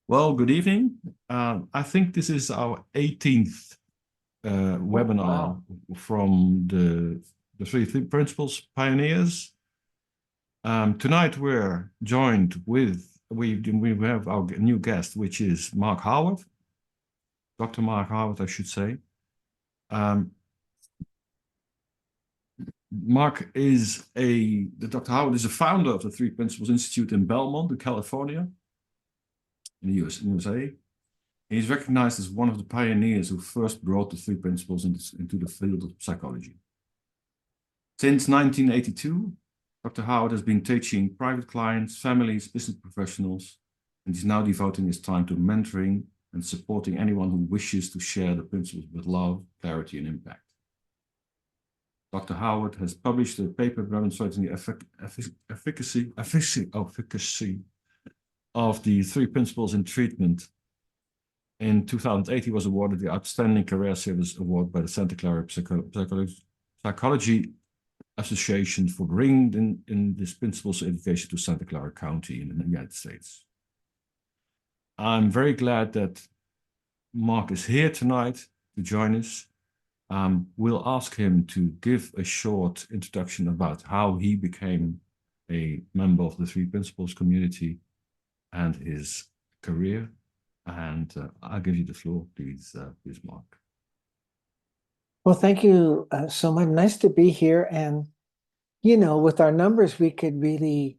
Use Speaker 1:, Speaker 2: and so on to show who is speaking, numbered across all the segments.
Speaker 1: Well, good evening. I think this is our 18th
Speaker 2: Oh,
Speaker 1: webinar
Speaker 2: wow.
Speaker 1: from the three principles pioneers. Tonight we're joined with, we have our new guest, which is Mark Howard, Dr. Mark Howard, I should say. Dr. Howard is a founder of the Three Principles Institute in Belmont, in California, in the USA. He's recognized as one of the pioneers who first brought the three principles into the field of psychology. Since 1982, Dr. Howard has been teaching private clients, families, business professionals, and he's now devoting his time to mentoring and supporting anyone who wishes to share the principles with love, clarity, and impact. Dr. Howard has published a paper demonstrating the efficacy of the three principles in treatment. In 2008, he was awarded the Outstanding Career Service Award by the Santa Clara Psychology Association for bringing in this principles of education to Santa Clara County in the United States. I'm very glad that Mark is here tonight to join us. We'll ask him to give a short introduction about how he became a member of the Three Principles community and his career. And I'll give you the floor, please, Mark.
Speaker 2: Well, thank you so much. Nice to be here. And, with our numbers, we could really,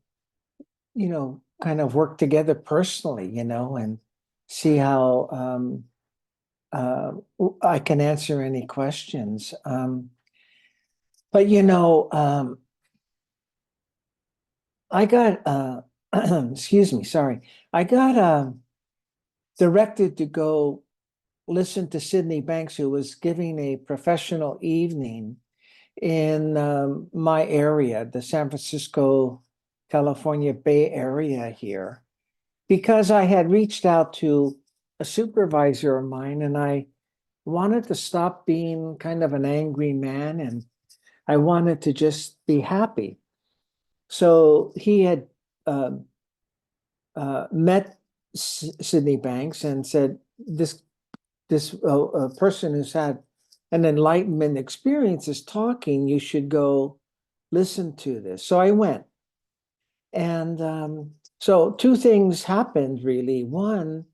Speaker 2: kind of work together personally, and see how I can answer any questions. But, I got, excuse me, sorry. I got directed to go listen to Sydney Banks, who was giving a professional evening in my area, the San Francisco, California Bay Area here, because I had reached out to a supervisor of mine and I wanted to stop being kind of an angry man and I wanted to just be happy. So he had met Sydney Banks and said, this person who's had an enlightenment experience is talking, you should go listen to this. So I went. And so two things happened really. One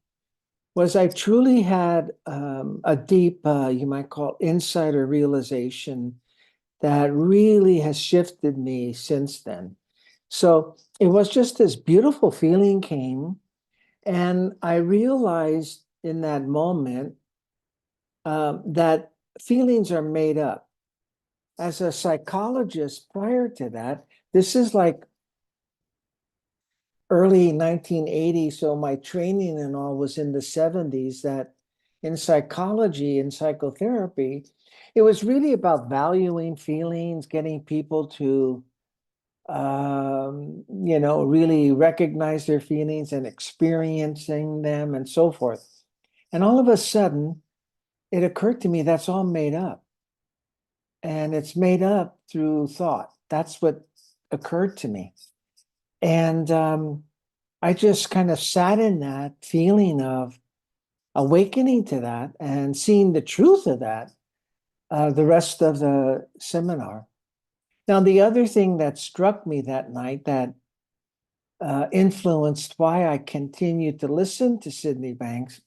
Speaker 2: was I truly had a deep, you might call insight or realization that really has shifted me since then. So it was just this beautiful feeling came, and I realized in that moment that feelings are made up. As a psychologist prior to that, this is like early 1980s, so my training and all was in the 70s, that in psychology and psychotherapy, it was really about valuing feelings, getting people to really recognize their feelings and experiencing them and so forth. And all of a sudden, it occurred to me that's all made up. And it's made up through thought. That's what occurred to me. And I just kind of sat in that feeling of awakening to that and seeing the truth of that the rest of the seminar. Now, the other thing that struck me that night that influenced why I continued to listen to Sydney Banks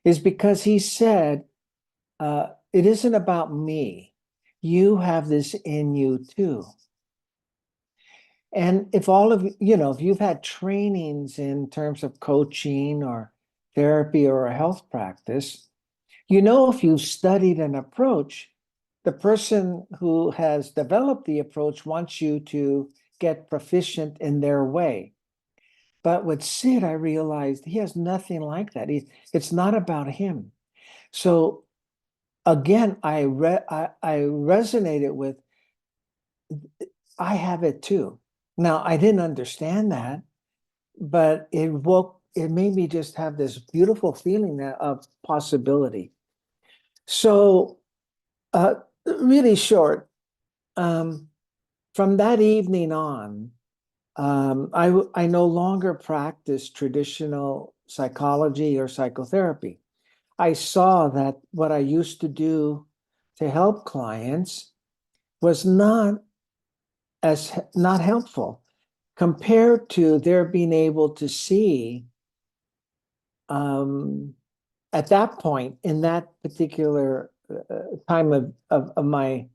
Speaker 2: is because he said, it isn't about me. You have this in you too. And if all of if you've had trainings in terms of coaching or therapy or a health practice, if you've studied an approach, the person who has developed the approach wants you to get proficient in their way. But with Sid, I realized he has nothing like that. It's not about him. So again, I resonated with, I have it too. Now, I didn't understand that, but it made me just have this beautiful feeling of possibility. So, really short, from that evening on, I no longer practice traditional psychology or psychotherapy. I saw that what I used to do to help clients was not helpful compared to their being able to see at that point in that particular time of my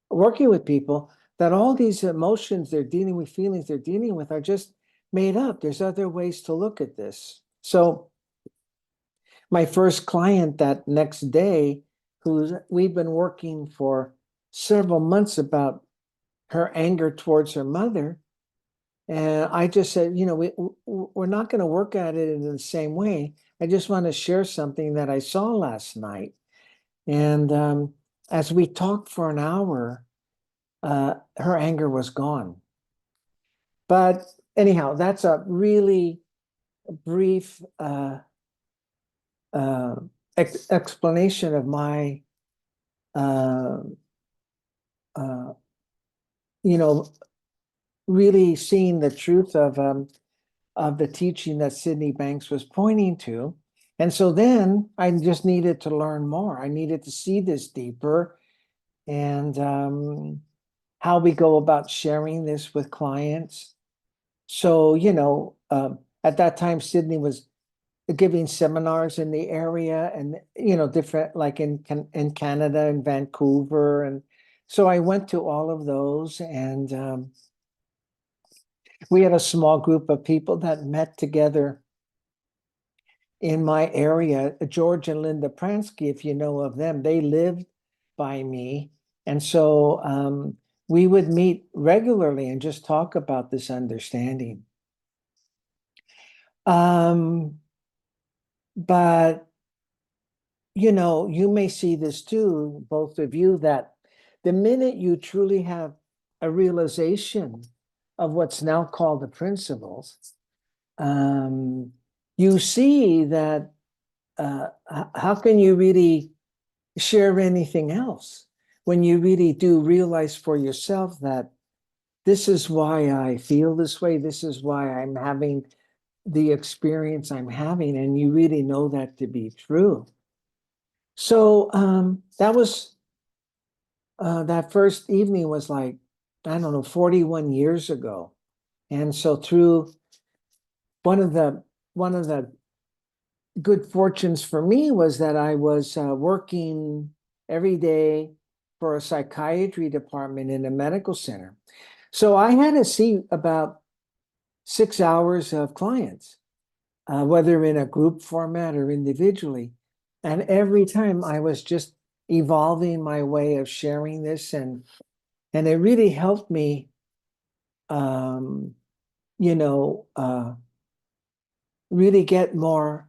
Speaker 2: working with people, that all these emotions they're dealing with, feelings they're dealing with, are just made up. There's other ways to look at this. So my first client that next day, we've been working for several months about her anger towards her mother. And I just said, we're not going to work at it in the same way. I just want to share something that I saw last night. And as we talked for an hour, her anger was gone. But anyhow, that's a really brief explanation of my, uh, uh, really seeing the truth of the teaching that Sydney Banks was pointing to. And so then I just needed to learn more. I needed to see this deeper, and how we go about sharing this with clients. So, at that time, Sydney was giving seminars in the area, and, different, like in Canada and Vancouver. And so I went to all of those, and we had a small group of people that met together in my area. George and Linda Pransky, if you know of them, they lived by me. And so we would meet regularly and just talk about this understanding. But, you may see this too, both of you, that the minute you truly have a realization of what's now called the principles, you see that how can you really share anything else when you really do realize for yourself that this is why I feel this way, this is why I'm having the experience I'm having, and you really know that to be true. So that was that first evening was like, I don't know, 41 years ago. And so through one of the good fortunes for me was that I was working every day for a psychiatry department in a medical center. So I had to see about 6 hours of clients, whether in a group format or individually. And every time I was just evolving my way of sharing this, and it really helped me, really get more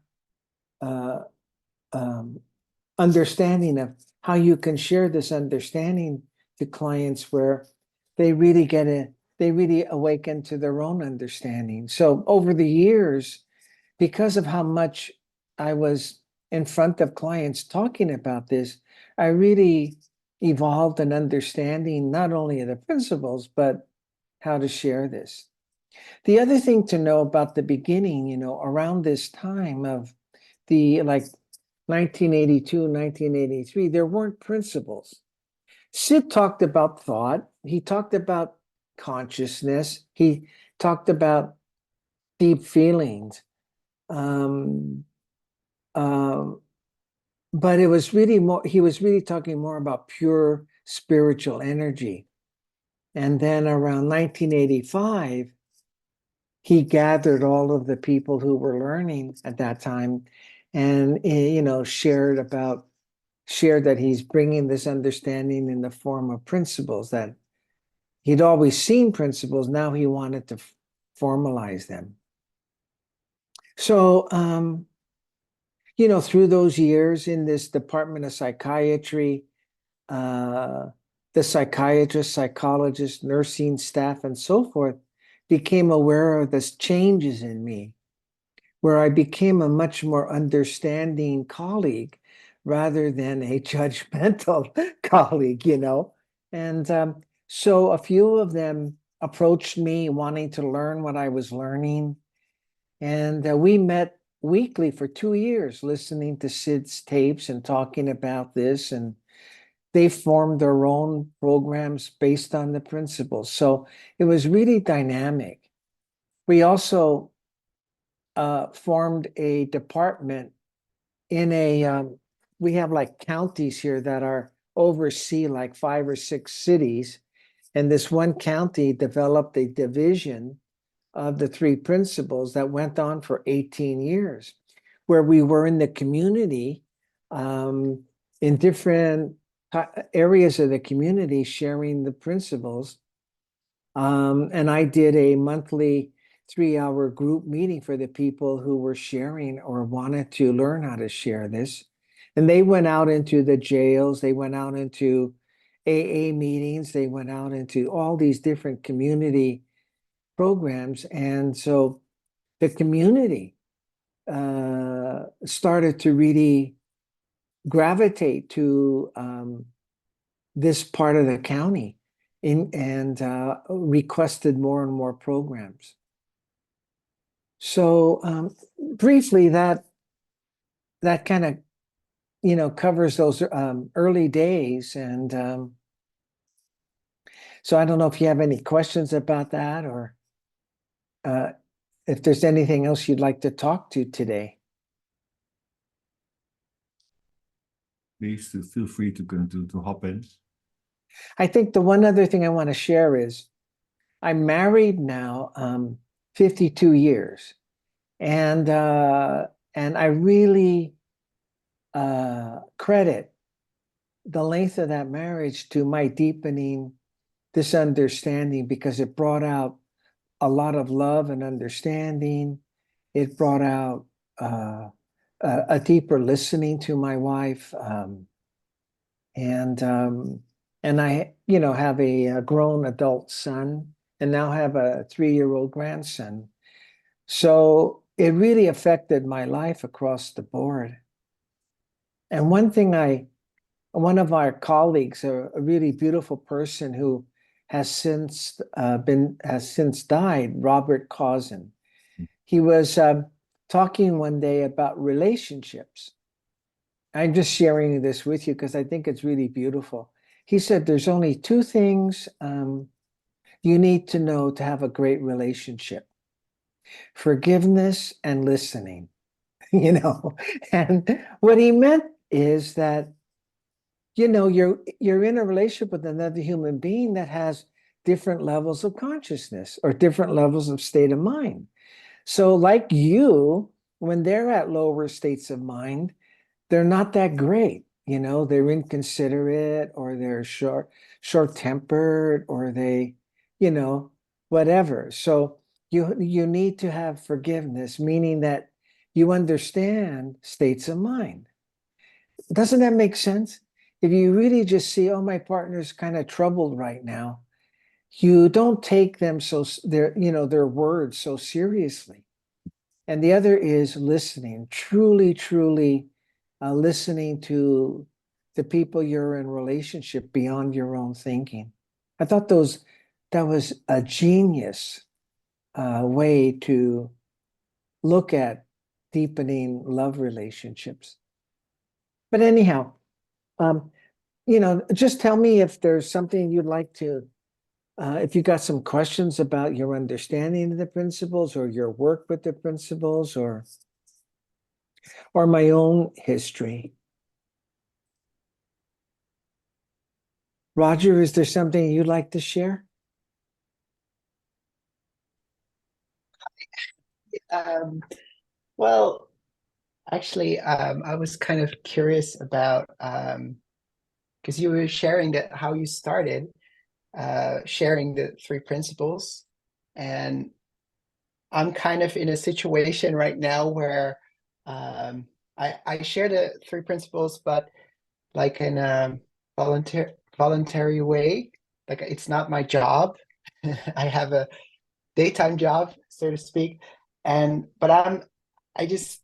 Speaker 2: understanding of how you can share this understanding to clients, where they really awaken to their own understanding. So over the years, because of how much I was in front of clients talking about this, I really evolved an understanding not only of the principles, but how to share this. The other thing to know about the beginning, around this time of the 1982, 1983, there weren't principles. Sid talked about thought. He talked about consciousness. He talked about deep feelings. Um, um, but it was really more, he was really talking more about pure spiritual energy. And then around 1985, he gathered all of the people who were learning at that time, and shared that he's bringing this understanding in the form of principles, that he'd always seen principles. Now he wanted to formalize them. So through those years in this department of psychiatry, the psychiatrists, psychologists, nursing staff, and so forth became aware of this changes in me, where I became a much more understanding colleague rather than a judgmental colleague, And so a few of them approached me wanting to learn what I was learning. And we met weekly for 2 years listening to Sid's tapes and talking about this, and they formed their own programs based on the principles. So it was really dynamic. We also formed a department in we have like counties here that are oversee like 5 or 6 cities. And this one county developed a division of the 3 principles that went on for 18 years, where we were in the community, in different areas of the community, sharing the principles. And I did a monthly 3-hour group meeting for the people who were sharing or wanted to learn how to share this. And they went out into the jails, they went out into AA meetings, they went out into all these different community programs. And so the community started to really gravitate to this part of the county and requested more and more programs. So briefly, that kind of covers those early days. And so I don't know if you have any questions about that, or if there's anything else you'd like to talk to today.
Speaker 1: Please feel free to hop in.
Speaker 2: I think the one other thing I want to share is I'm married now 52 years, and I really credit the length of that marriage to my deepening this understanding, because it brought out a lot of love and understanding. It brought out a deeper listening to my wife, and I, have a grown adult son, and now have a 3-year-old grandson. So it really affected my life across the board. And one of our colleagues, a really beautiful person who has since died, Robert Cousin. He was talking one day about relationships. I'm just sharing this with you because I think it's really beautiful. He said there's only 2 things you need to know to have a great relationship: forgiveness and listening. And what he meant is that you're in a relationship with another human being that has different levels of consciousness or different levels of state of mind. So like you, when they're at lower states of mind, they're not that great. They're inconsiderate, or they're short-tempered, or they, whatever. So you need to have forgiveness, meaning that you understand states of mind. Doesn't that make sense? If you really just see, oh, my partner's kind of troubled right now, you don't take them their words so seriously. And the other is listening, truly, truly listening to the people you're in relationship beyond your own thinking. I thought that was a genius way to look at deepening love relationships. But anyhow, just tell me if there's something you'd like to, if you got some questions about your understanding of the principles, or your work with the principles, or my own history. Roger, is there something you'd like to share?
Speaker 3: Well, actually, I was kind of curious about because you were sharing that how you started sharing the 3 principles, and I'm kind of in a situation right now where I share the 3 principles, but like in a voluntary way. Like, it's not my job. I have a daytime job, so to speak, but I just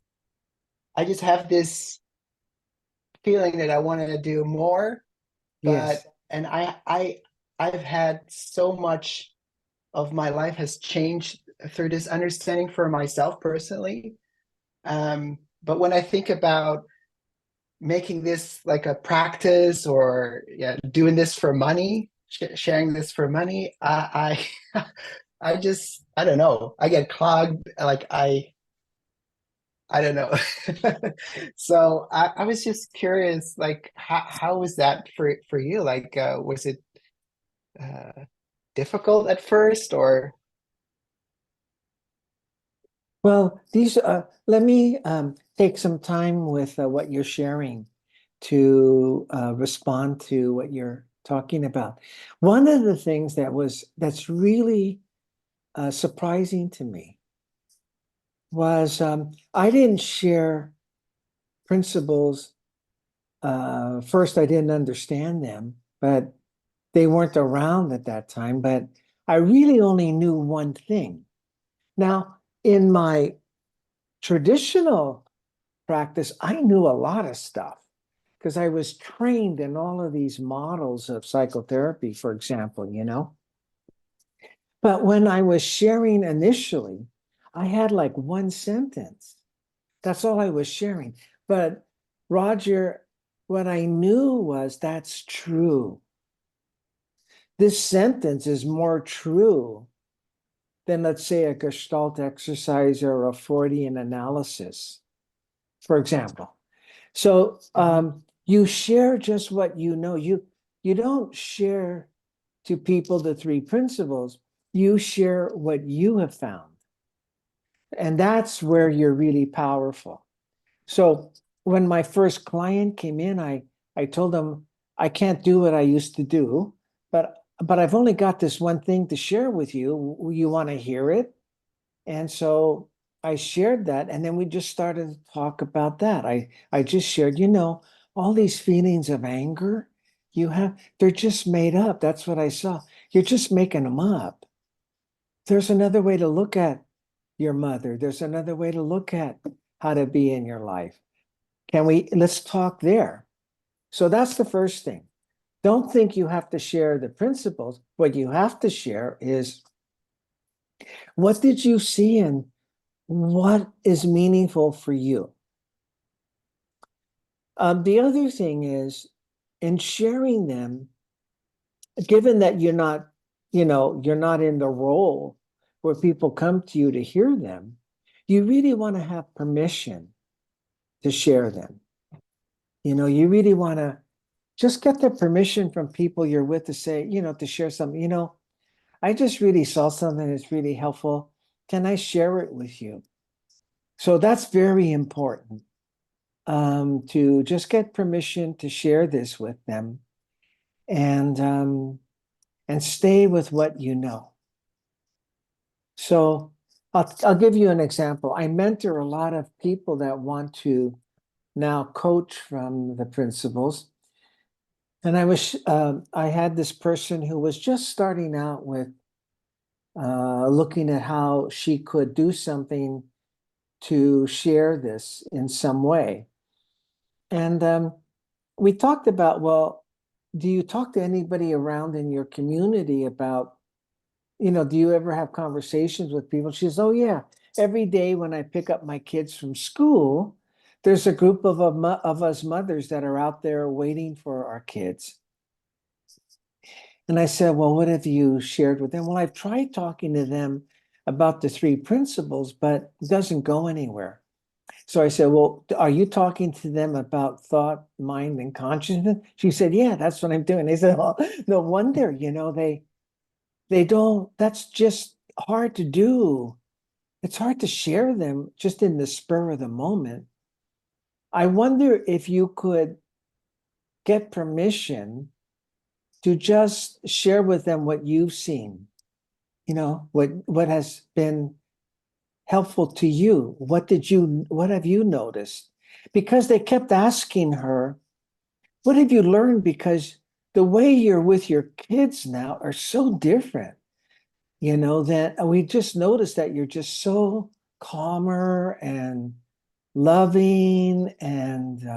Speaker 3: have this feeling that I want to do more.
Speaker 2: Yes.
Speaker 3: And I've had so much of my life has changed through this understanding for myself personally. But when I think about making this like a practice, or yeah, doing this for money, sharing this for money, I just, I don't know. I get clogged. Like I don't know. So I was just curious, like how was that for you? Like, was it uh, difficult at first, or?
Speaker 2: Well, let me take some time with what you're sharing to respond to what you're talking about. One of the things that's really surprising to me was I didn't share principles. First, I didn't understand them, but they weren't around at that time. But I really only knew one thing. Now, in my traditional practice, I knew a lot of stuff because I was trained in all of these models of psychotherapy, for example, you know. But when I was sharing initially, I had like one sentence. That's all I was sharing. But Roger, what I knew was that's true. This sentence is more true than, let's say, a Gestalt exercise or a Freudian analysis, for example. So you share just what you know. You don't share to people the three principles. You share what you have found. And that's where you're really powerful. So when my first client came in, I told them I can't do what I used to do, but I've only got this one thing to share with you. You want to hear it? And so I shared that, and then we just started to talk about that. I just shared, all these feelings of anger you have, they're just made up. That's what I saw. You're just making them up. There's another way to look at your mother. There's another way to look at how to be in your life. Let's talk there. So that's the first thing. Don't think you have to share the principles. What you have to share is, what did you see and what is meaningful for you? The other thing is, in sharing them, given that you're not in the role where people come to you to hear them, you really want to have permission to share them. You really want to just get the permission from people you're with to say, to share something. I just really saw something that's really helpful. Can I share it with you? So that's very important, to just get permission to share this with them, and stay with what you know. So I'll give you an example. I mentor a lot of people that want to now coach from the principles. And I had this person who was just starting out with looking at how she could do something to share this in some way. And we talked about, well, do you talk to anybody around in your community about, do you ever have conversations with people? She says, oh, yeah. Every day when I pick up my kids from school, there's a group of us mothers that are out there waiting for our kids. And I said, well, what have you shared with them? Well, I've tried talking to them about the three principles, but it doesn't go anywhere. So I said, well, are you talking to them about thought, mind, and consciousness? She said, yeah, that's what I'm doing. They said, well, no wonder, they don't, that's just hard to do. It's hard to share them just in the spur of the moment. I wonder if you could get permission to just share with them what you've seen, what has been helpful to you. What have you noticed? Because they kept asking her, what have you learned? Because the way you're with your kids now are so different, that we just noticed that you're just so calmer and loving and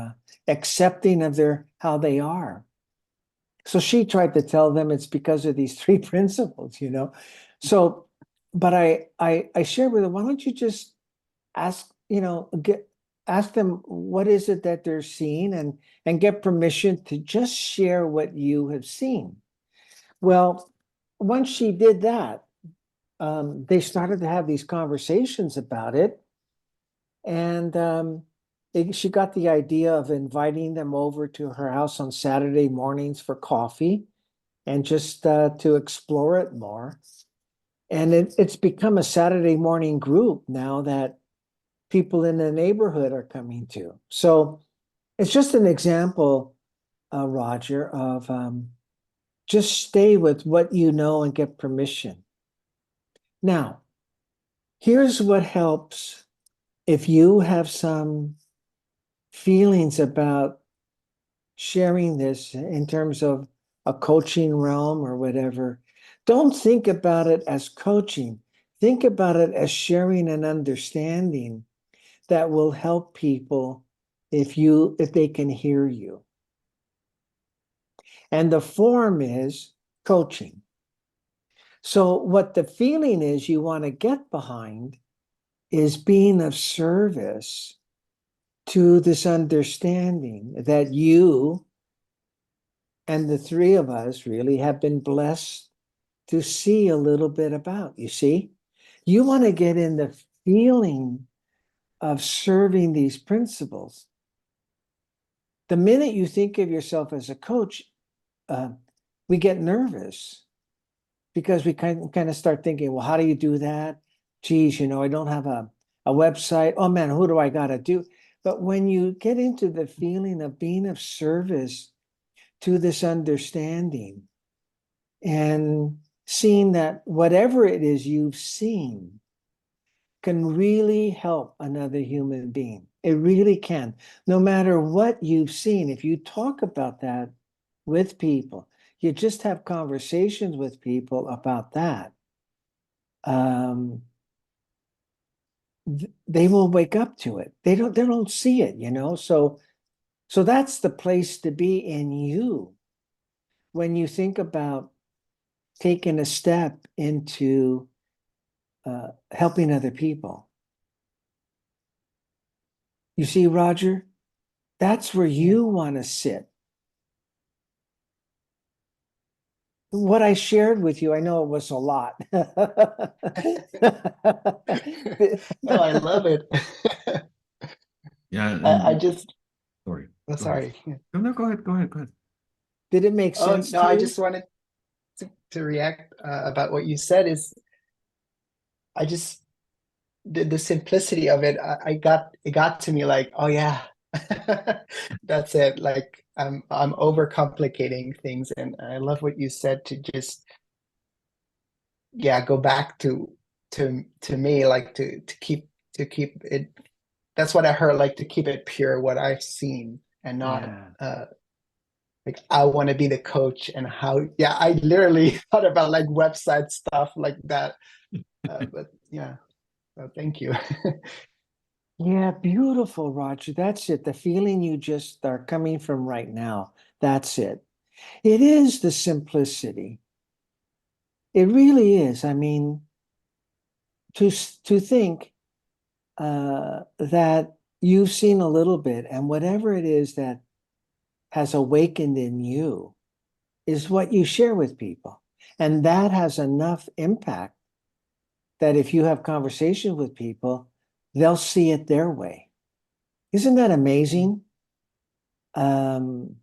Speaker 2: accepting of how they are. So she tried to tell them it's because of these three principles. So, but I shared with her, why don't you just ask ask them what is it that they're seeing, and get permission to just share what you have seen. Well, once she did that, they started to have these conversations about it. And she got the idea of inviting them over to her house on Saturday mornings for coffee and just to explore it more. And it's become a Saturday morning group now that people in the neighborhood are coming to. So it's just an example, Roger, of just stay with what you know and get permission. Now, here's what helps if you have some feelings about sharing this in terms of a coaching realm or whatever. Don't think about it as coaching. Think about it as sharing an understanding that will help people if they can hear you. And the form is coaching. So what the feeling is you want to get behind is being of service to this understanding that you and the three of us really have been blessed to see a little bit about. You see, you want to get in the feeling of serving these principles. The minute you think of yourself as a coach, we get nervous because we kind of start thinking, well, how do you do that? Geez, I don't have a website. Oh man, who do I got to do? But when you get into the feeling of being of service to this understanding and seeing that whatever it is you've seen can really help another human being. It really can. No matter what you've seen, if you talk about that with people, you just have conversations with people about that, they will wake up to it. They don't see it, So that's the place to be in you when you think about taking a step into helping other people. You see, Roger, that's where you want to sit. What I shared with you, I know it was a lot.
Speaker 3: No, I love it.
Speaker 1: Yeah,
Speaker 3: I
Speaker 1: and
Speaker 3: just,
Speaker 1: sorry.
Speaker 3: oh,
Speaker 1: Go ahead.
Speaker 3: sorry.
Speaker 1: No, go ahead. Go ahead. Go ahead.
Speaker 2: Did it make
Speaker 3: Oh,
Speaker 2: sense
Speaker 3: no,
Speaker 2: to
Speaker 3: I
Speaker 2: you?
Speaker 3: just wanted to react about what you said is I just the simplicity of it, it got to me like, oh yeah, that's it. Like I'm overcomplicating things, and I love what you said to just go back to me, like to keep it. That's what I heard, like to keep it pure, what I've seen, and not
Speaker 2: Yeah.
Speaker 3: like I want to be the coach and how. Yeah, I literally thought about like website stuff like that, but yeah. So thank you.
Speaker 2: Yeah, beautiful, Roger. That's it. The feeling you just are coming from right now. That's it. It is the simplicity. It really is. I mean, to think that you've seen a little bit, and whatever it is that has awakened in you is what you share with people. And that has enough impact that if you have conversation with people, they'll see it their way. Isn't that amazing? Um,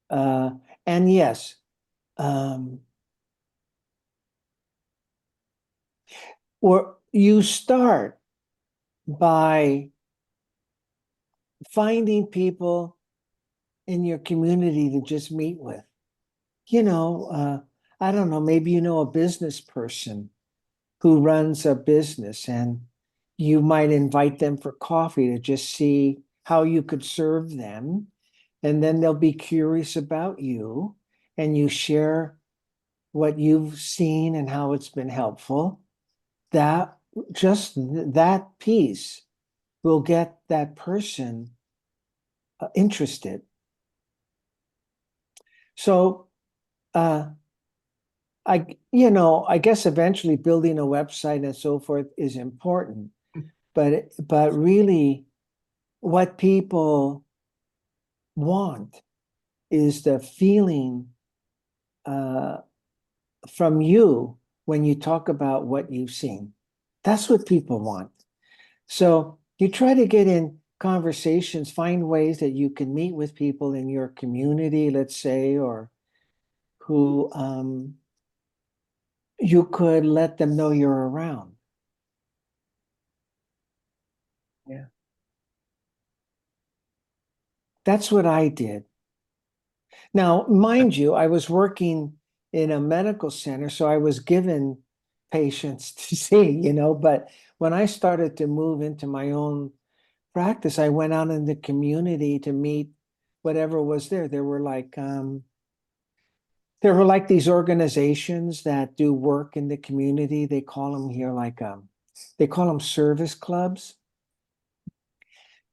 Speaker 2: uh, and yes, um, or you start by finding people in your community to just meet with. I don't know, maybe you know a business person who runs a business, and you might invite them for coffee to just see how you could serve them. And then they'll be curious about you, and you share what you've seen and how it's been helpful. That just that piece will get that person interested. So I guess eventually building a website and so forth is important. but really what people want is the feeling from you when you talk about what you've seen. That's what people want. So you try to get in conversations, find ways that you can meet with people in your community, let's say, or who you could let them know you're around.
Speaker 3: Yeah.
Speaker 2: That's what I did. Now, mind you, I was working in a medical center, so I was given patients to see, but when I started to move into my own practice, I went out in the community to meet whatever was there. There were like these organizations that do work in the community. They call them here they call them service clubs.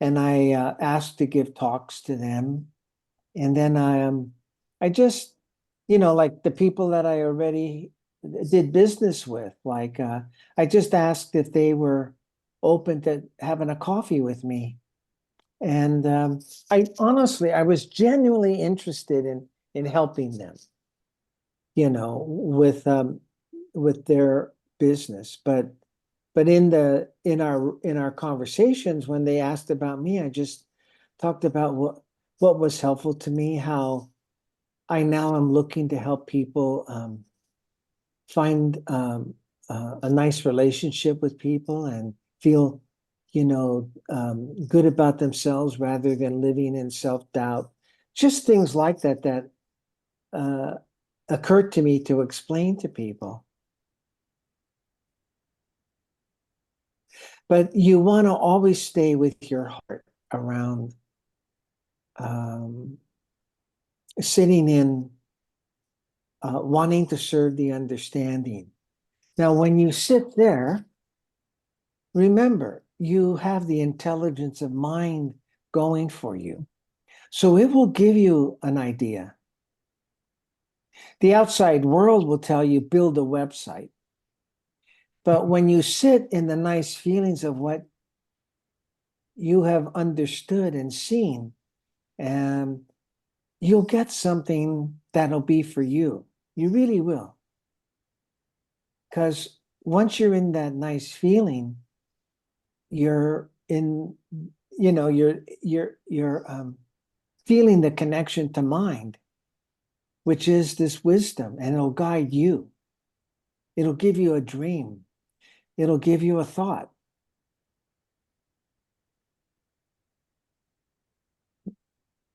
Speaker 2: And I asked to give talks to them. And then I just, like the people that I already did business with, like I just asked if they were open to having a coffee with me. And I was genuinely interested in helping them, with their business. But in our conversations, when they asked about me, I just talked about what was helpful to me, how I now am looking to help people find a nice relationship with people and feel, good about themselves rather than living in self-doubt. Just things like that uh, occurred to me to explain to people. But you want to always stay with your heart around sitting in wanting to serve the understanding. Now, when you sit there, remember, you have the intelligence of mind going for you. So it will give you an idea. The outside world will tell you, build a website. But when you sit in the nice feelings of what you have understood and seen, you'll get something that'll be for you. You really will. Because once you're in that nice feeling, you're in, you're feeling the connection to mind, which is this wisdom, and it'll guide you. It'll give you a dream. It'll give you a thought.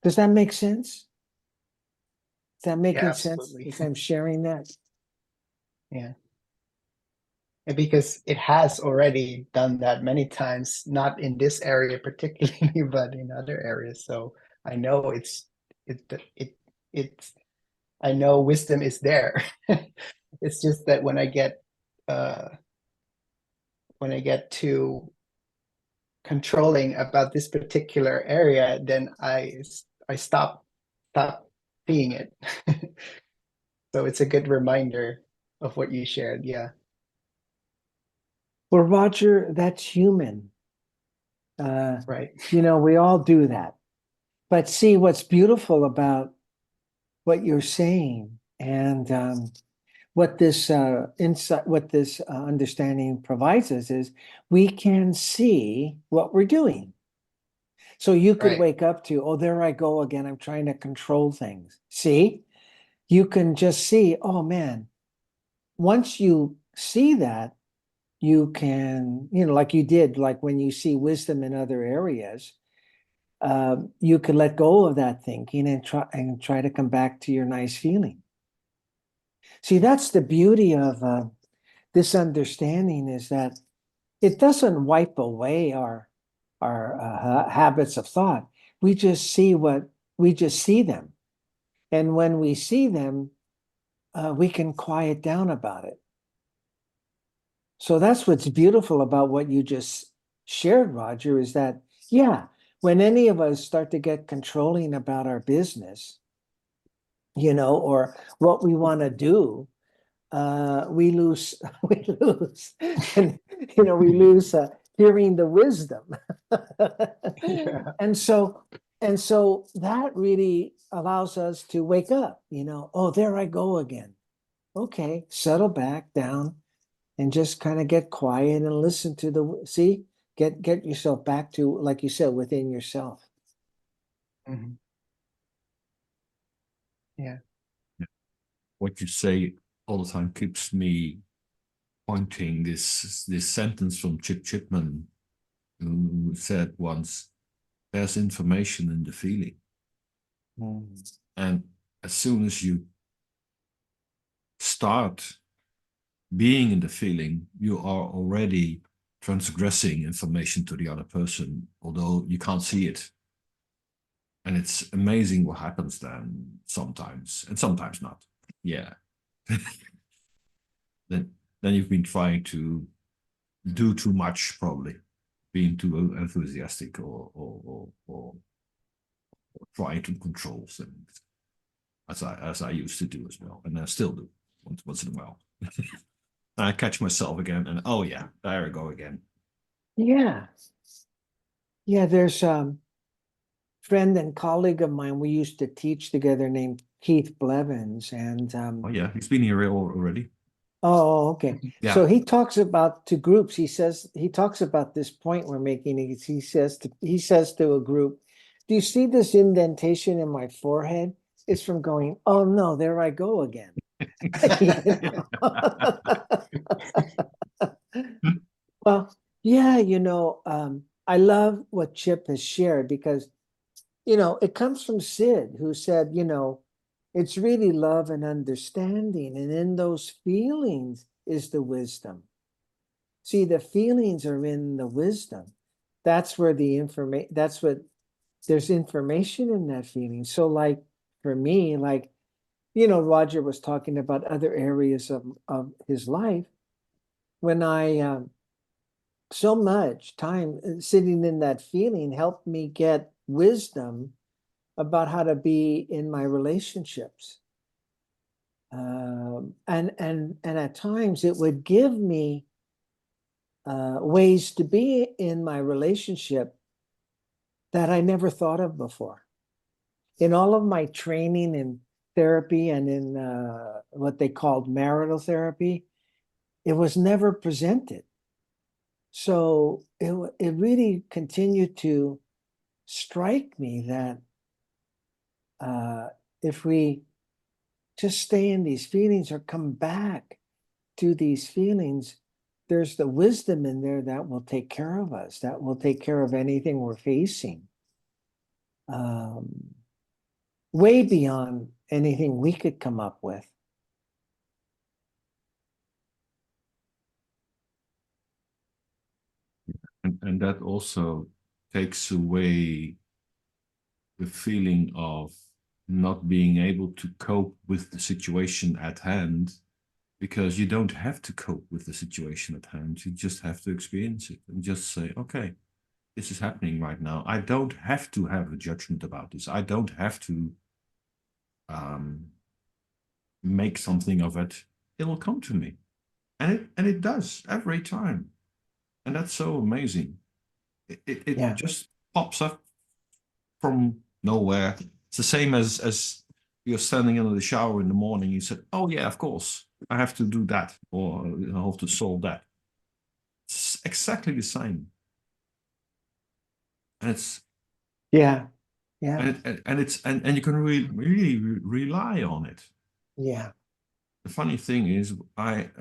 Speaker 2: Does that make sense? Is that making sense
Speaker 3: absolutely.
Speaker 2: if I'm sharing that?
Speaker 3: Yeah. And because it has already done that many times, not in this area particularly, but in other areas. So I know it's I know wisdom is there. It's just that when I get too controlling about this particular area, then I stop seeing it. So it's a good reminder of what you shared. Yeah.
Speaker 2: Well, Roger, that's human.
Speaker 3: Right.
Speaker 2: We all do that. But see, what's beautiful about what you're saying and what this insight, what this understanding provides us is we can see what we're doing. So you could
Speaker 3: Right.
Speaker 2: wake up to, oh, there I go again. I'm trying to control things. See, you can just see, oh man, once you see that, you can, like you did, like when you see wisdom in other areas, you could let go of that thinking and try to come back to your nice feeling. See, that's the beauty of this understanding, is that it doesn't wipe away our habits of thought. We just see them, and when we see them, we can quiet down about it. So that's what's beautiful about what you just shared, Roger, is that, yeah, when any of us start to get controlling about our business, or what we want to do, we lose, and, we lose hearing the wisdom.
Speaker 3: Yeah.
Speaker 2: And so that really allows us to wake up, oh, there I go again. Okay, settle back down and just kind of get quiet and listen to get yourself back to, like you said, within yourself.
Speaker 3: Mhm. Yeah.
Speaker 1: What you say all the time keeps me pointing this sentence from Chip Chipman, who said once, "There's information in the feeling." And as soon as you start being in the feeling, you are already transgressing information to the other person, although you can't see it. And it's amazing what happens then sometimes, and sometimes not. Yeah. then you've been trying to do too much, probably being too enthusiastic or trying to control things, as I used to do as well, and I still do once in a while. I catch myself again, and oh yeah, there I go again.
Speaker 2: Yeah. There's friend and colleague of mine we used to teach together named Keith Blevins, and
Speaker 1: Oh yeah, he's been here already.
Speaker 2: oh, okay.
Speaker 1: Yeah.
Speaker 2: So he talks about to groups. He talks about this point we're making. He says to a group, "Do you see this indentation in my forehead? It's from going, oh no, there I go again." Well, yeah, I love what Chip has shared because, it comes from Sid, who said, it's really love and understanding. And in those feelings is the wisdom. See, the feelings are in the wisdom. That's where there's information in that feeling. So like for me, like, Roger was talking about other areas of his life. When I, so much time sitting in that feeling helped me get wisdom about how to be in my relationships. And at times it would give me ways to be in my relationship that I never thought of before. In all of my training in therapy and in what they called marital therapy, it was never presented. So it really continued to strike me that if we just stay in these feelings or come back to these feelings, there's the wisdom in there that will take care of us, that will take care of anything we're facing. Way beyond anything we could come up with.
Speaker 1: And that also takes away the feeling of not being able to cope with the situation at hand, because you don't have to cope with the situation at hand. You just have to experience it and just say, okay, this is happening right now. I don't have to have a judgment about this. I don't have to make something of it. It will come to me. And it does every time. And that's so amazing. It just pops up from nowhere. It's the same as you're standing under the shower in the morning. You said, oh yeah, of course, I have to do that, or I have to solve that. It's exactly the same. And it's
Speaker 2: Yeah.
Speaker 1: and you can really rely on it.
Speaker 2: Yeah.
Speaker 1: The funny thing is, I've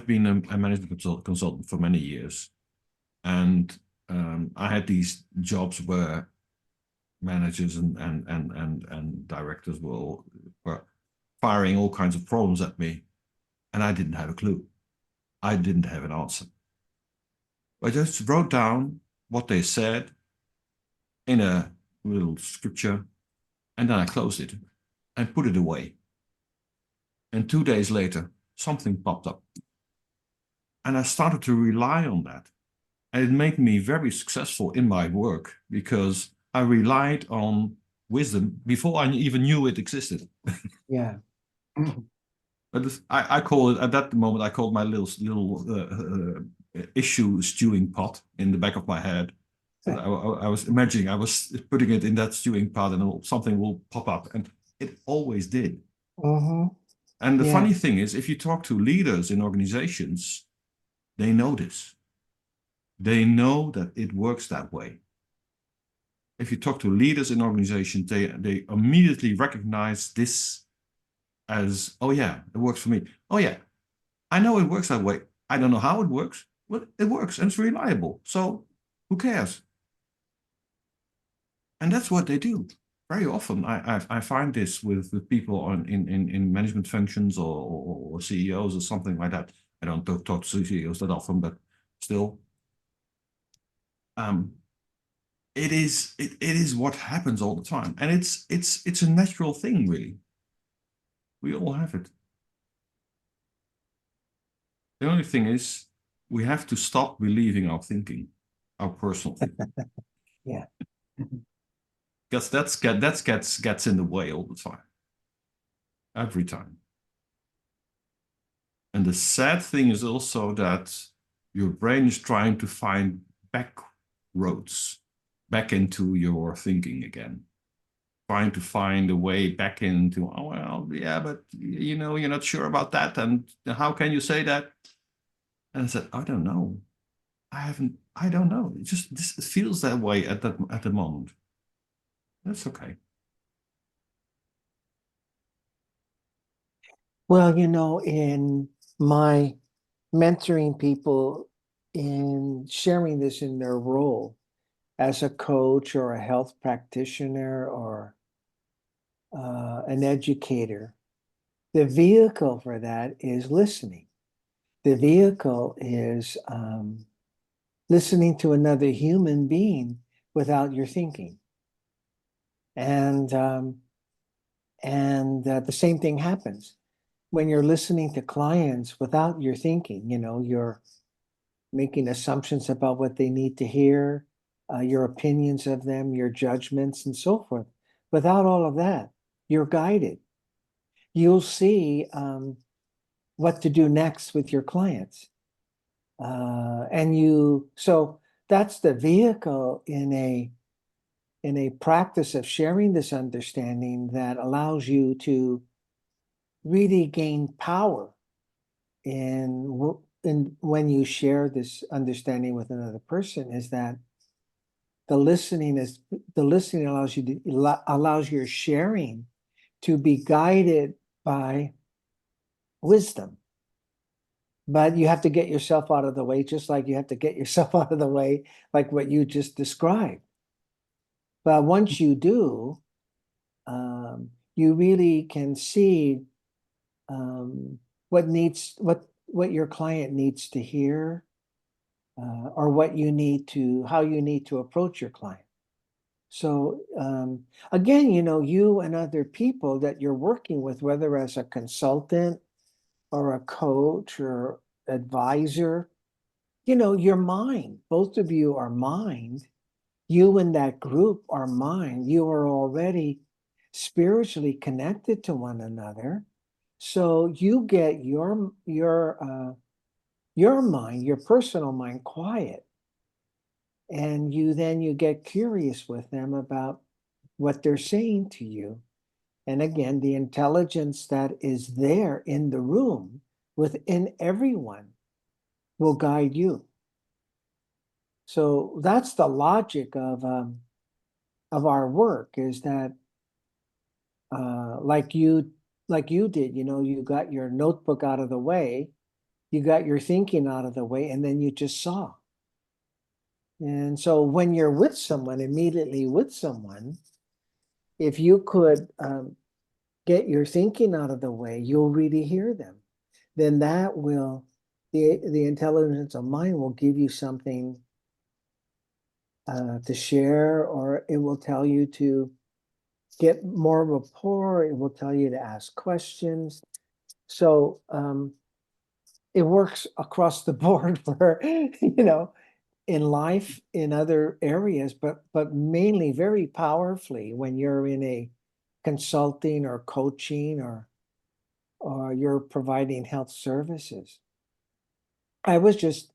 Speaker 1: been a management consultant for many years, and I had these jobs where managers and directors were firing all kinds of problems at me, and I didn't have a clue. I didn't have an answer. I just wrote down what they said in a little scripture, and then I closed it and put it away. And 2 days later, something popped up. And I started to rely on that. And it made me very successful in my work because I relied on wisdom before I even knew it existed.
Speaker 2: Yeah.
Speaker 1: But I call it, at that moment, I called my little issue stewing pot in the back of my head. And I was imagining I was putting it in that stewing pot and something will pop up, and it always did.
Speaker 2: Mm-hmm.
Speaker 1: And the
Speaker 2: Yeah.
Speaker 1: funny thing is, if you talk to leaders in organizations, they know this. They know that it works that way. If you talk to leaders in organizations, they immediately recognize this as, oh yeah, it works for me. Oh yeah, I know it works that way. I don't know how it works, but it works and it's reliable. So who cares? And that's what they do. Very often, I find this with people in management functions or CEOs or something like that. I don't talk to CEOs that often, but still, it is what happens all the time, and it's a natural thing, really. We all have it. The only thing is, we have to stop believing our thinking, our personal thinking.
Speaker 2: Yeah.
Speaker 1: Because that gets in the way all the time. Every time. And the sad thing is also that your brain is trying to find back roads, back into your thinking again. Trying to find a way back into, oh, well, yeah, but you know, you're not sure about that. And how can you say that? And I said, I don't know. I don't know. It just it feels that way at the moment. That's okay.
Speaker 2: Well, in my mentoring people in sharing this in their role as a coach or a health practitioner or an educator, the vehicle for that is listening. The vehicle is listening to another human being without your thinking. And the same thing happens when you're listening to clients without your thinking. You're making assumptions about what they need to hear, your opinions of them, your judgments, and so forth. Without all of that, you're guided. You'll see what to do next with your clients. So that's the vehicle in a practice of sharing this understanding that allows you to really gain power in when you share this understanding with another person, is that the listening allows your sharing to be guided by wisdom. But you have to get yourself out of the way, just like you have to get yourself out of the way, like what you just described. But once you do, you really can see what your client needs to hear, or how you need to approach your client. So again, you and other people that you're working with, whether as a consultant or a coach or advisor, your mind, both of you are mind. You and that group are mind. You are already spiritually connected to one another. So you get your mind, your personal mind, quiet. And you get curious with them about what they're saying to you. And again, the intelligence that is there in the room within everyone will guide you. So that's the logic of our work, is that like you did, you got your notebook out of the way, you got your thinking out of the way, and then you just saw. And so when you're immediately with someone, if you could get your thinking out of the way, you'll really hear them. Then the intelligence of mind will give you something to share, or it will tell you to get more rapport. It will tell you to ask questions. So it works across the board for, in life, in other areas, but mainly very powerfully when you're in a consulting or coaching or you're providing health services. I was just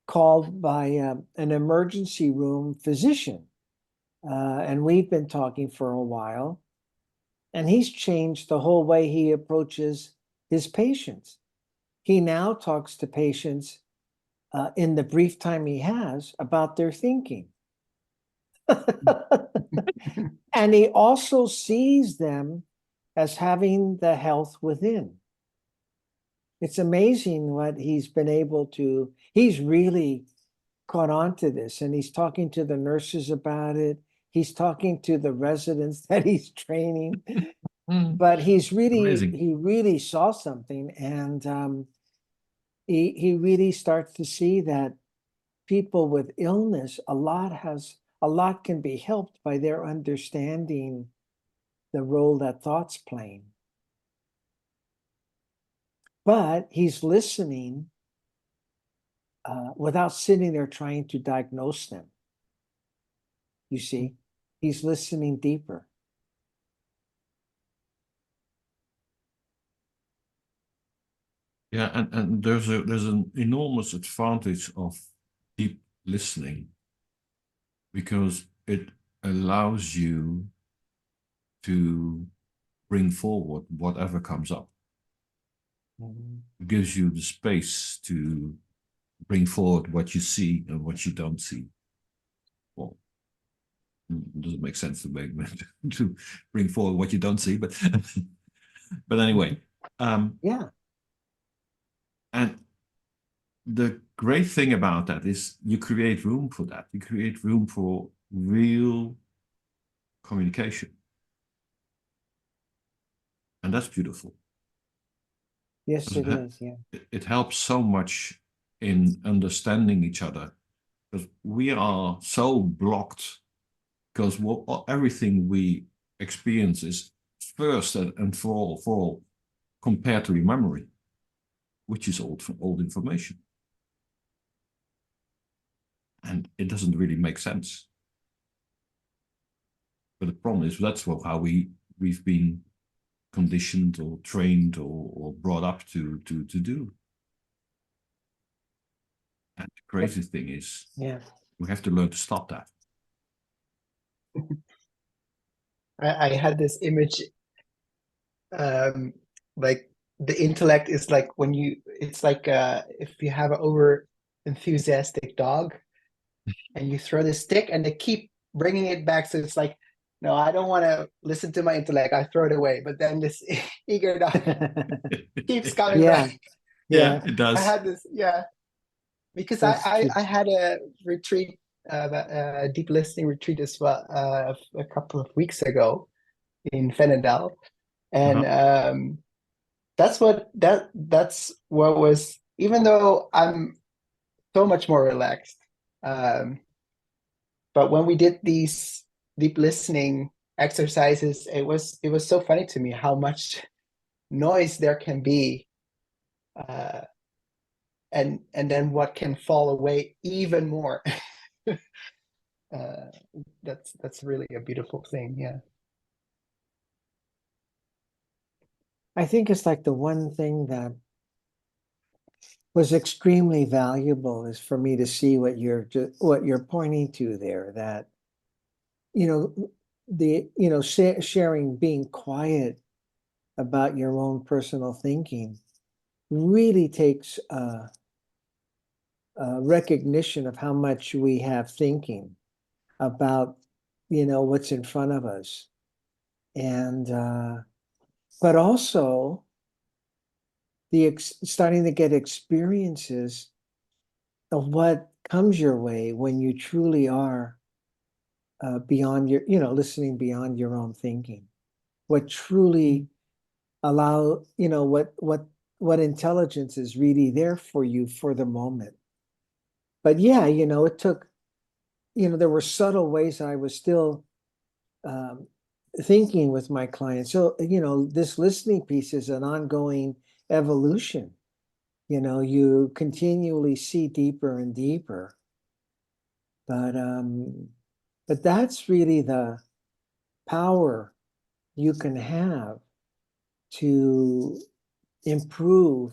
Speaker 2: called by an emergency room physician. And we've been talking for a while. And he's changed the whole way he approaches his patients. He now talks to patients in the brief time he has about their thinking. And he also sees them as having the health within. It's amazing what he's been able to, he's really caught on to this, and he's talking to the nurses about it. He's talking to the residents that he's training. But he really saw something, and he really starts to see that people with illness, a lot can be helped by their understanding the role that thought's playing. But he's listening without sitting there trying to diagnose them. You see, he's listening deeper.
Speaker 1: Yeah, and there's an enormous advantage of deep listening, because it allows you to bring forward whatever comes up. It gives you the space to bring forward what you see and what you don't see. Well, it doesn't make sense to to bring forward what you don't see, but but anyway,
Speaker 2: Yeah.
Speaker 1: and the great thing about that is you create room for that. You create room for real communication, and that's beautiful.
Speaker 2: Yes, it is. Yeah.
Speaker 1: It helps so much in understanding each other, because we are so blocked, because everything we experience is first and for all compared to your memory, which is old information, and it doesn't really make sense. But the problem is that's how we've been conditioned or trained or brought up to do. And the crazy thing is,
Speaker 2: Yeah.
Speaker 1: we have to learn to stop that.
Speaker 3: I had this image, like the intellect is like when it's like if you have an over enthusiastic dog and you throw the stick and they keep bringing it back. So it's like, no, I don't want to listen to my intellect. I throw it away. But then this eager dog keeps coming
Speaker 2: Yeah.
Speaker 3: back.
Speaker 1: Yeah, it does.
Speaker 3: I had this, because
Speaker 2: That's true.
Speaker 3: I had a retreat, a deep listening retreat as well, a couple of weeks ago in Vennendaal, and that's what was. Even though I'm so much more relaxed, but when we did these deep listening exercises, it was so funny to me how much noise there can be. And then what can fall away even more. That's really a beautiful thing. Yeah.
Speaker 2: I think it's like the one thing that was extremely valuable is for me to see what you're pointing to there, that sharing, being quiet about your own personal thinking really takes recognition of how much we have thinking about what's in front of us, and but also starting to get experiences of what comes your way when you truly are beyond your, listening beyond your own thinking. What truly what intelligence is really there for you for the moment. But yeah, it took, there were subtle ways I was still thinking with my clients. So, this listening piece is an ongoing evolution. You continually see deeper and deeper. But that's really the power you can have to improve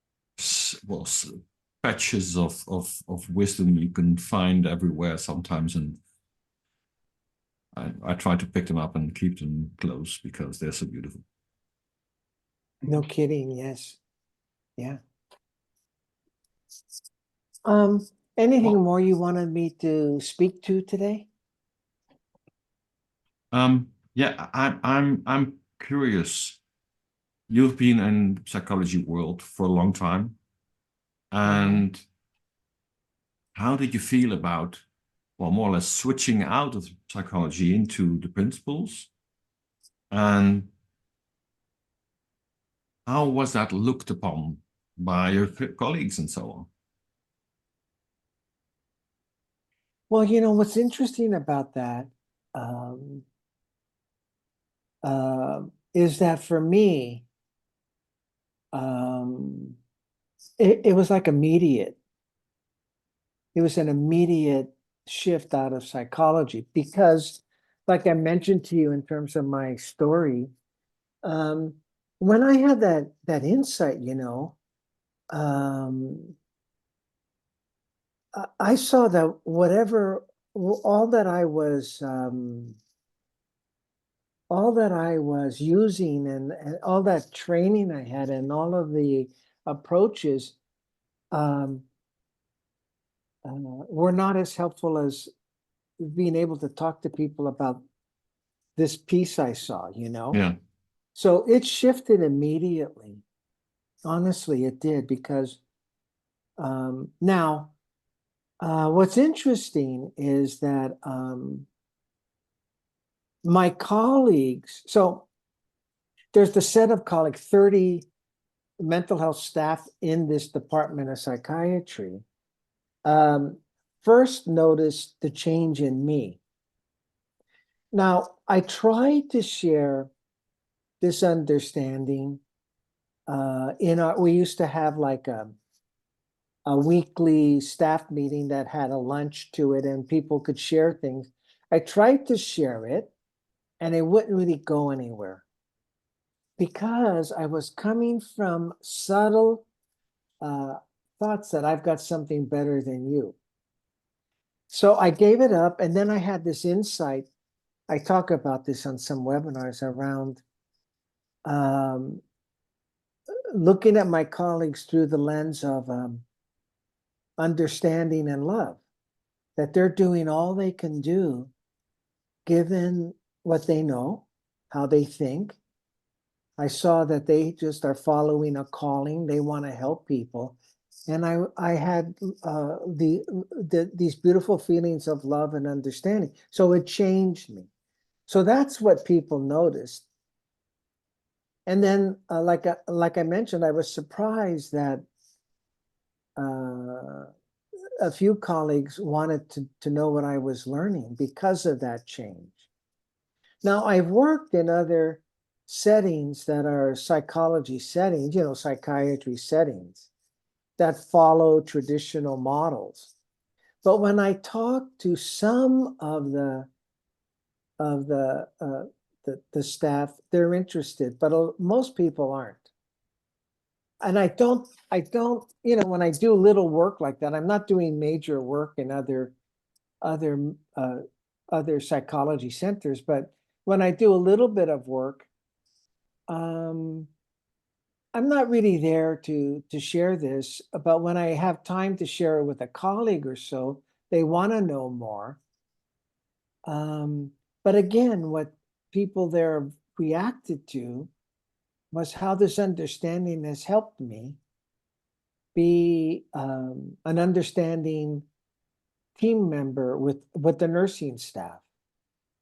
Speaker 1: well, patches of wisdom you can find everywhere sometimes, and I try to pick them up and keep them close because they're so beautiful.
Speaker 2: No kidding, yes. Yeah. Anything more you wanted me to speak to today?
Speaker 1: Yeah, I'm curious. You've been in psychology world for a long time, and how did you feel about, well, more or less switching out of psychology into the principles? And how was that looked upon by your colleagues and so on?
Speaker 2: Well, what's interesting about that um, is that for me, it was like immediate. It was an immediate shift out of psychology because, like I mentioned to you in terms of my story, when I had that insight, um, I saw that all that I was using and all that training I had and all of the approaches um, were not as helpful as being able to talk to people about this piece I saw.
Speaker 1: Yeah,
Speaker 2: So it shifted immediately. Honestly, it did because now what's interesting is that my colleagues, so there's the set of colleagues, 30 mental health staff in this department of psychiatry, first noticed the change in me. Now, I tried to share this understanding we used to have like a weekly staff meeting that had a lunch to it and people could share things. I tried to share it and it wouldn't really go anywhere because I was coming from subtle thoughts that I've got something better than you. So I gave it up, and then I had this insight. I talk about this on some webinars around looking at my colleagues through the lens of understanding and love, that they're doing all they can do given what they know, how they think. I saw that they just are following a calling. They want to help people. And I had these beautiful feelings of love and understanding. So it changed me. So that's what people noticed. And then, like I mentioned, I was surprised that a few colleagues wanted to know what I was learning because of that change. Now, I've worked in other settings that are psychology settings, psychiatry settings that follow traditional models. But when I talk to some of the staff, they're interested, but most people aren't. And I don't, when I do little work like that, I'm not doing major work in other psychology centers, but when I do a little bit of work, I'm not really there to share this, but when I have time to share it with a colleague or so, they want to know more. But again, what people there reacted to was how this understanding has helped me be an understanding team member with the nursing staff,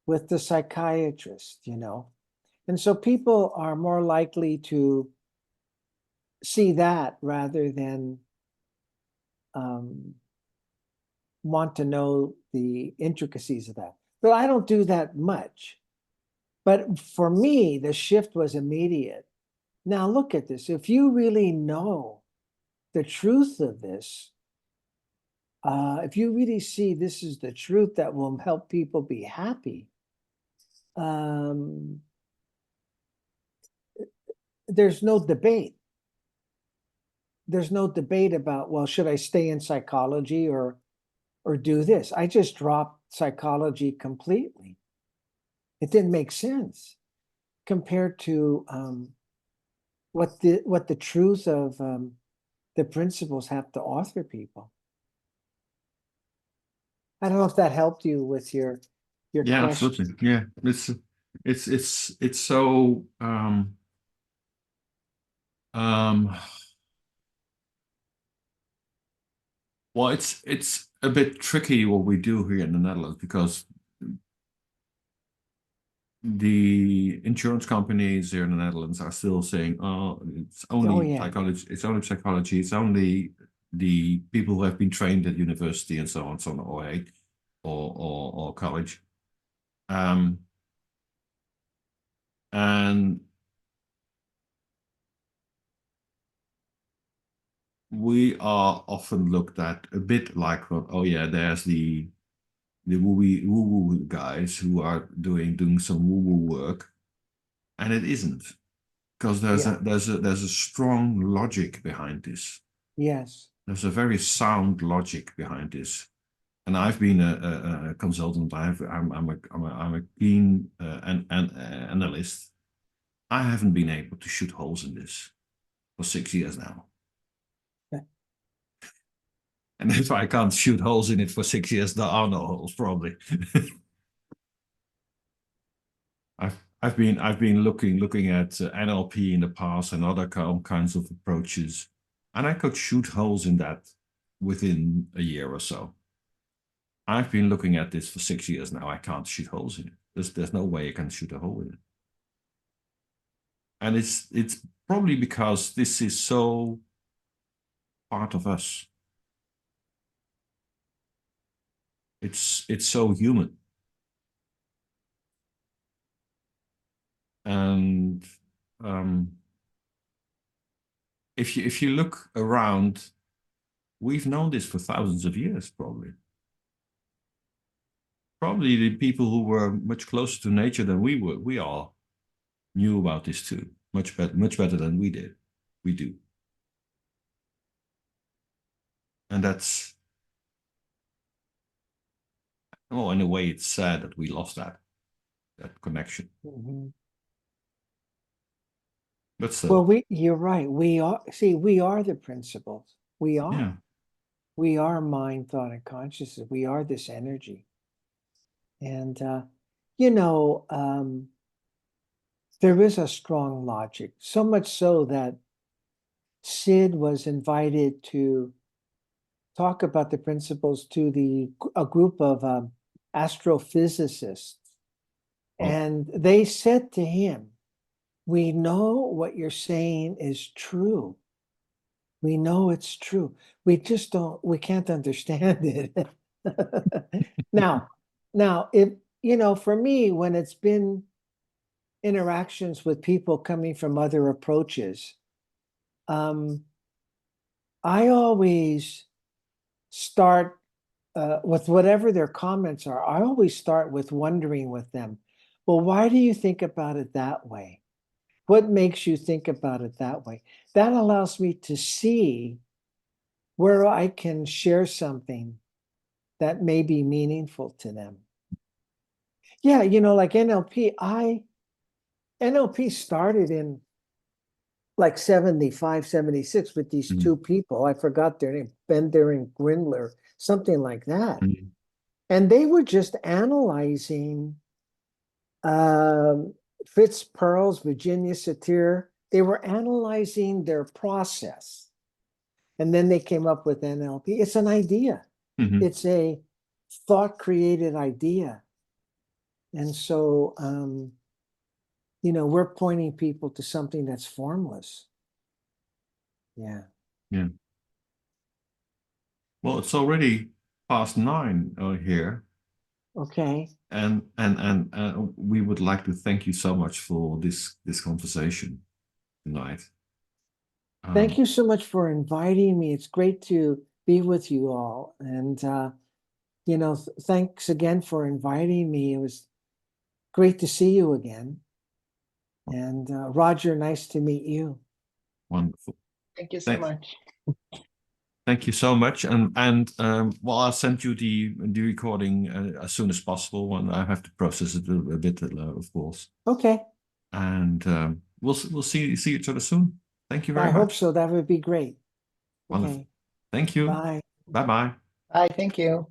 Speaker 2: with the psychiatrist, And so people are more likely to see that rather than want to know the intricacies of that. But I don't do that much. But for me, the shift was immediate. Now look at this. If you really know the truth of this, if you really see this is the truth that will help people be happy, there's no debate. there's no debate about, well, should I stay in psychology or do this? I just dropped psychology completely. It didn't make sense compared to what the truth of the principles have to offer people. I don't know if that helped you with your
Speaker 1: Yeah,
Speaker 2: question.
Speaker 1: absolutely. Yeah, it's so well, it's a bit tricky what we do here in the Netherlands, because the insurance companies here in the Netherlands are still saying, oh, it's only
Speaker 2: yeah.
Speaker 1: psychology, it's only psychology, it's only the people who have been trained at university and so on, or college. And we are often looked at a bit like, well, oh yeah, there's the woo-woo guys who are doing some woo-woo work, and it isn't, because
Speaker 2: Yeah.
Speaker 1: there's a strong logic behind this.
Speaker 2: Yes.
Speaker 1: There's a very sound logic behind this. And I've been a consultant. I'm a keen analyst. I haven't been able to shoot holes in this for 6 years now.
Speaker 2: Okay.
Speaker 1: And if I can't shoot holes in it for 6 years, there are no holes, probably. I've been looking at NLP in the past and other kinds of approaches, and I could shoot holes in that within a year or so. I've been looking at this for 6 years now. I can't shoot holes in it. There's no way I can shoot a hole in it. And it's probably because this is so part of us. It's so human. And if you look around, we've known this for thousands of years, probably. Probably the people who were much closer to nature than we all knew about this too, much better than we did. We do. And that's, well, in a way, it's sad that we lost that connection.
Speaker 2: Mm-hmm.
Speaker 1: But still.
Speaker 2: Well, you're right. We are the principles. We are.
Speaker 1: Yeah.
Speaker 2: We are mind, thought, and consciousness. We are this energy. And there is a strong logic, so much so that Sid was invited to talk about the principles to a group of astrophysicists.
Speaker 1: Oh.
Speaker 2: And they said to him, we know what you're saying is true. We know it's true. We just we can't understand it. Now, if, for me, when it's been interactions with people coming from other approaches, I always start with whatever their comments are. I always start with wondering with them, well, why do you think about it that way? What makes you think about it that way? That allows me to see where I can share something that may be meaningful to them. Yeah, like NLP, NLP started in like 75, 76 with these two people. I forgot their name, Bender and Grindler, something like that.
Speaker 1: Mm-hmm.
Speaker 2: And they were just analyzing Fritz Perls, Virginia Satir. They were analyzing their process. And then they came up with NLP. It's an idea.
Speaker 1: Mm-hmm.
Speaker 2: It's a thought-created idea. And so, we're pointing people to something that's formless. Yeah.
Speaker 1: Yeah. Well, it's already past 9 here.
Speaker 2: Okay.
Speaker 1: And we would like to thank you so much for this conversation tonight.
Speaker 2: Thank you so much for inviting me. It's great to be with you all. And, thanks again for inviting me. It was great to see you again. And Roger, nice to meet you.
Speaker 1: Wonderful.
Speaker 3: Thank you so much.
Speaker 1: Thank you so much. Well, I'll send you the recording as soon as possible, and I have to process it a bit, of course.
Speaker 2: Okay,
Speaker 1: And we'll see each other soon. Thank you very
Speaker 2: I
Speaker 1: much.
Speaker 2: hope so. That would be great.
Speaker 1: Wonderful.
Speaker 2: Okay,
Speaker 1: Thank you.
Speaker 2: bye.
Speaker 1: Bye bye.
Speaker 3: Bye, thank you.